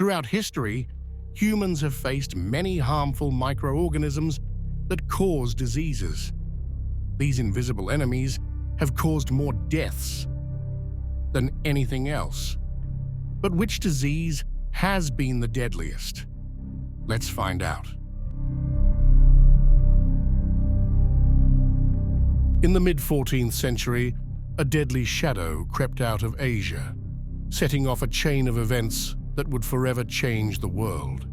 Throughout history, humans have faced many harmful microorganisms that cause diseases. These invisible enemies have caused more deaths than anything else. But which disease has been the deadliest? Let's find out. In the mid-14th century, a deadly shadow crept out of Asia, setting off a chain of events that would forever change the world.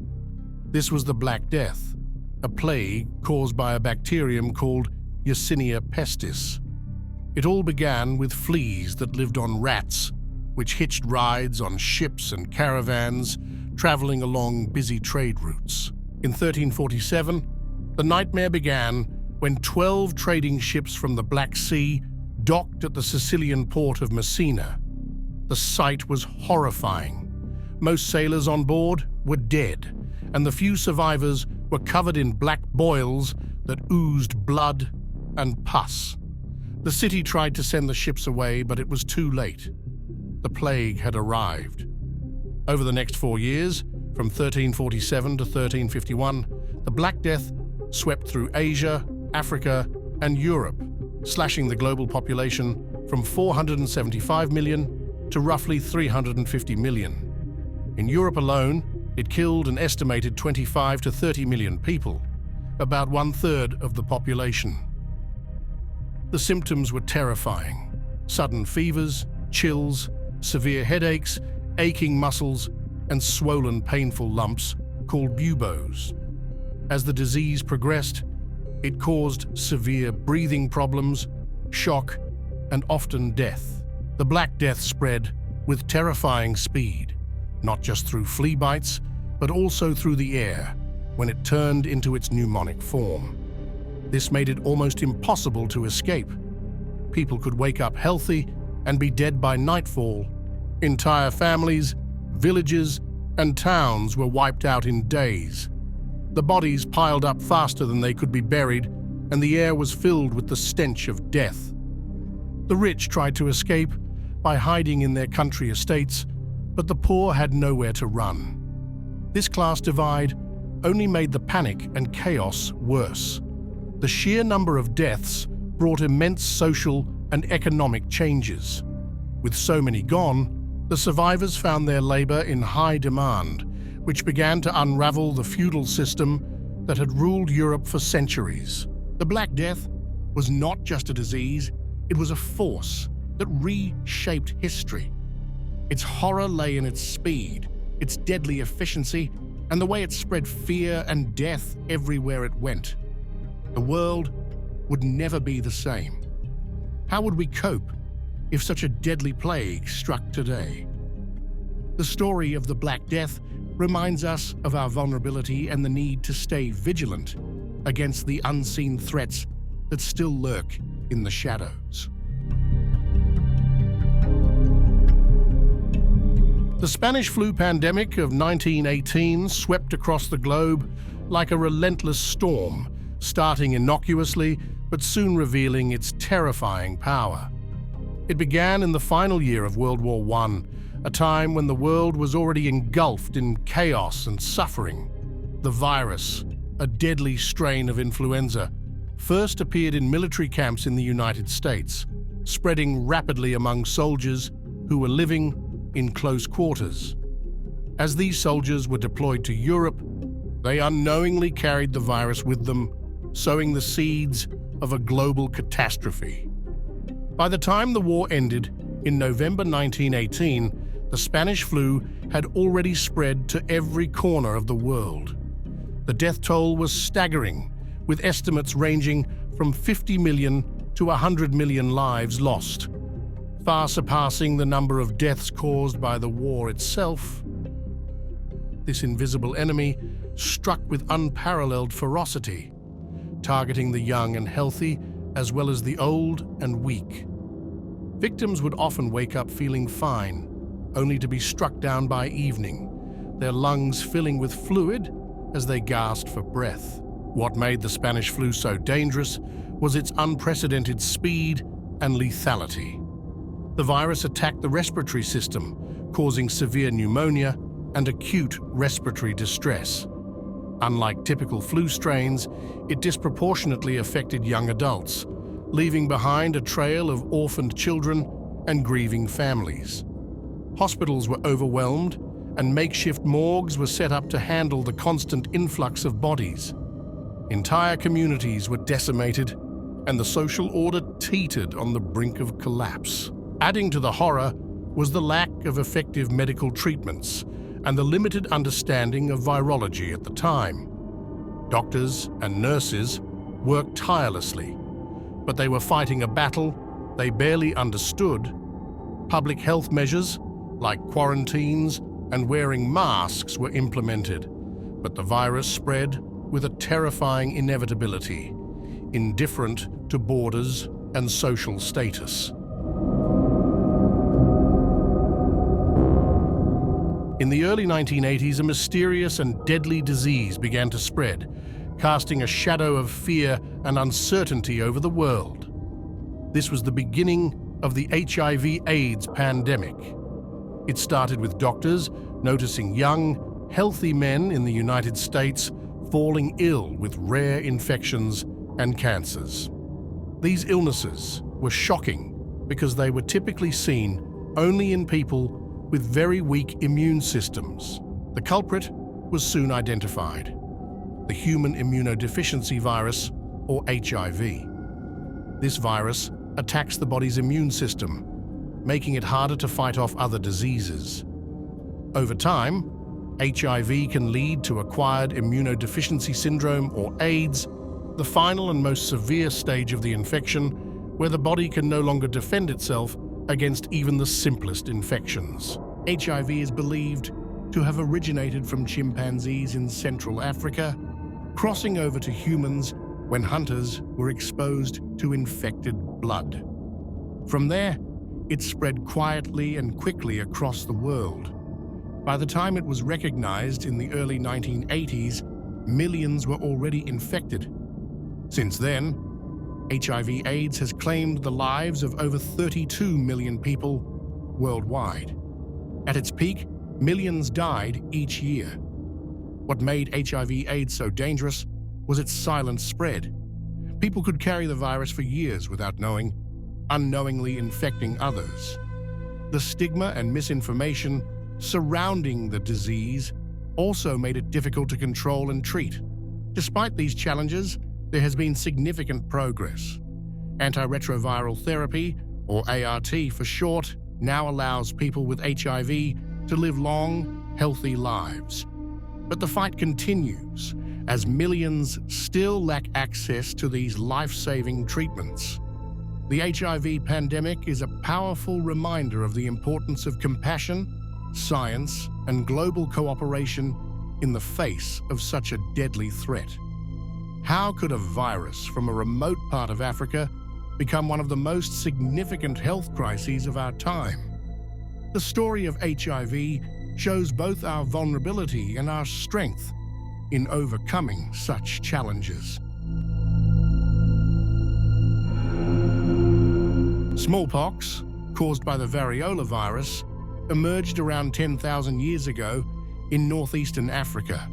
This was the Black Death, a plague caused by a bacterium called Yersinia pestis. It all began with fleas that lived on rats, which hitched rides on ships and caravans, traveling along busy trade routes. In 1347, the nightmare began when 12 trading ships from the Black Sea docked at the Sicilian port of Messina. The sight was horrifying. Most sailors on board were dead, and the few survivors were covered in black boils that oozed blood and pus. The city tried to send the ships away, but it was too late. The plague had arrived. Over the next 4 years, from 1347 to 1351, the Black Death swept through Asia, Africa, and Europe, slashing the global population from 475 million to roughly 350 million. In Europe alone, it killed an estimated 25 to 30 million people, about 1/3 of the population. The symptoms were terrifying: sudden fevers, chills, severe headaches, aching muscles, and swollen, painful lumps called buboes. As the disease progressed, it caused severe breathing problems, shock, and often death. The Black Death spread with terrifying speed, not just through flea bites, but also through the air when it turned into its pneumonic form. This made it almost impossible to escape. People could wake up healthy and be dead by nightfall. Entire families, villages, and towns were wiped out in days. The bodies piled up faster than they could be buried, and the air was filled with the stench of death. The rich tried to escape by hiding in their country estates, but the poor had nowhere to run. This class divide only made the panic and chaos worse. The sheer number of deaths brought immense social and economic changes. With so many gone, the survivors found their labor in high demand, which began to unravel the feudal system that had ruled Europe for centuries. The Black Death was not just a disease, it was a force that reshaped history. Its horror lay in its speed, its deadly efficiency, and the way it spread fear and death everywhere it went. The world would never be the same. How would we cope if such a deadly plague struck today? The story of the Black Death reminds us of our vulnerability and the need to stay vigilant against the unseen threats that still lurk in the shadows. The Spanish flu pandemic of 1918 swept across the globe like a relentless storm, starting innocuously but soon revealing its terrifying power. It began in the final year of World War I, a time when the world was already engulfed in chaos and suffering. The virus, a deadly strain of influenza, first appeared in military camps in the United States, spreading rapidly among soldiers who were living in close quarters. As these soldiers were deployed to Europe, they unknowingly carried the virus with them, sowing the seeds of a global catastrophe. By the time the war ended in November 1918, the Spanish flu had already spread to every corner of the world. The death toll was staggering, with estimates ranging from 50 million to 100 million lives lost, far surpassing the number of deaths caused by the war itself. This invisible enemy struck with unparalleled ferocity, targeting the young and healthy as well as the old and weak. Victims would often wake up feeling fine, only to be struck down by evening, their lungs filling with fluid as they gasped for breath. What made the Spanish flu so dangerous was its unprecedented speed and lethality. The virus attacked the respiratory system, causing severe pneumonia and acute respiratory distress. Unlike typical flu strains, it disproportionately affected young adults, leaving behind a trail of orphaned children and grieving families. Hospitals were overwhelmed, and makeshift morgues were set up to handle the constant influx of bodies. Entire communities were decimated, and the social order teetered on the brink of collapse. Adding to the horror was the lack of effective medical treatments and the limited understanding of virology at the time. Doctors and nurses worked tirelessly, but they were fighting a battle they barely understood. Public health measures, like quarantines and wearing masks, were implemented, but the virus spread with a terrifying inevitability, indifferent to borders and social status. In the early 1980s, a mysterious and deadly disease began to spread, casting a shadow of fear and uncertainty over the world. This was the beginning of the HIV/AIDS pandemic. It started with doctors noticing young, healthy men in the United States falling ill with rare infections and cancers. These illnesses were shocking because they were typically seen only in people with very weak immune systems. The culprit was soon identified: the human immunodeficiency virus, or HIV. This virus attacks the body's immune system, making it harder to fight off other diseases. Over time, HIV can lead to acquired immunodeficiency syndrome, or AIDS, the final and most severe stage of the infection, where the body can no longer defend itself against even the simplest infections. HIV is believed to have originated from chimpanzees in Central Africa, crossing over to humans when hunters were exposed to infected blood. From there, it spread quietly and quickly across the world. By the time it was recognized in the early 1980s, millions were already infected. Since then, HIV/AIDS has claimed the lives of over 32 million people worldwide. At its peak, millions died each year. What made HIV/AIDS so dangerous was its silent spread. People could carry the virus for years without knowing, unknowingly infecting others. The stigma and misinformation surrounding the disease also made it difficult to control and treat. Despite these challenges, there has been significant progress. Antiretroviral therapy, or ART for short, now allows people with HIV to live long, healthy lives. But the fight continues, as millions still lack access to these life-saving treatments. The HIV pandemic is a powerful reminder of the importance of compassion, science, and global cooperation in the face of such a deadly threat. How could a virus from a remote part of Africa become one of the most significant health crises of our time? The story of HIV shows both our vulnerability and our strength in overcoming such challenges. Smallpox, caused by the variola virus, emerged around 10,000 years ago in northeastern Africa.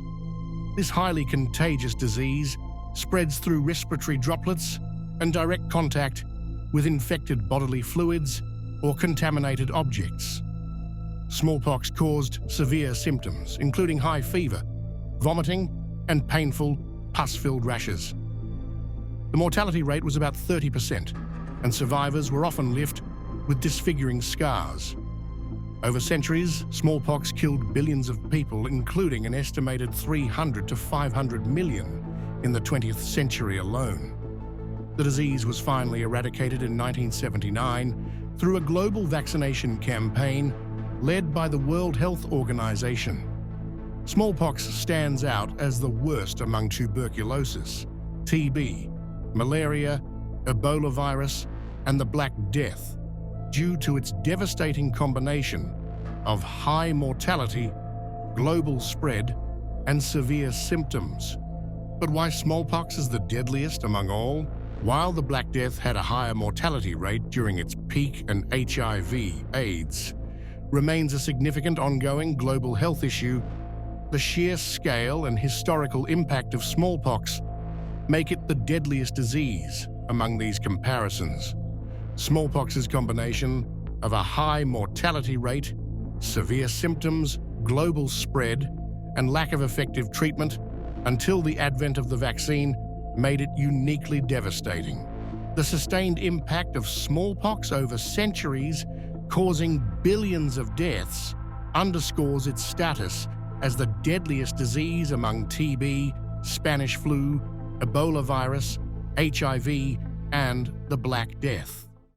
This highly contagious disease spreads through respiratory droplets and direct contact with infected bodily fluids or contaminated objects. Smallpox caused severe symptoms, including high fever, vomiting, and painful, pus-filled rashes. The mortality rate was about 30%, and survivors were often left with disfiguring scars. Over centuries, smallpox killed billions of people, including an estimated 300 to 500 million in the 20th century alone. The disease was finally eradicated in 1979 through a global vaccination campaign led by the World Health Organization. Smallpox stands out as the worst among tuberculosis, TB, malaria, Ebola virus, and the Black Death, due to its devastating combination of high mortality, global spread, and severe symptoms. But why smallpox is the deadliest among all? While the Black Death had a higher mortality rate during its peak and HIV/AIDS remains a significant ongoing global health issue, the sheer scale and historical impact of smallpox make it the deadliest disease among these comparisons. Smallpox's combination of a high mortality rate, severe symptoms, global spread, and lack of effective treatment until the advent of the vaccine made it uniquely devastating. The sustained impact of smallpox over centuries, causing billions of deaths, underscores its status as the deadliest disease among TB, Spanish flu, Ebola virus, HIV, and the Black Death.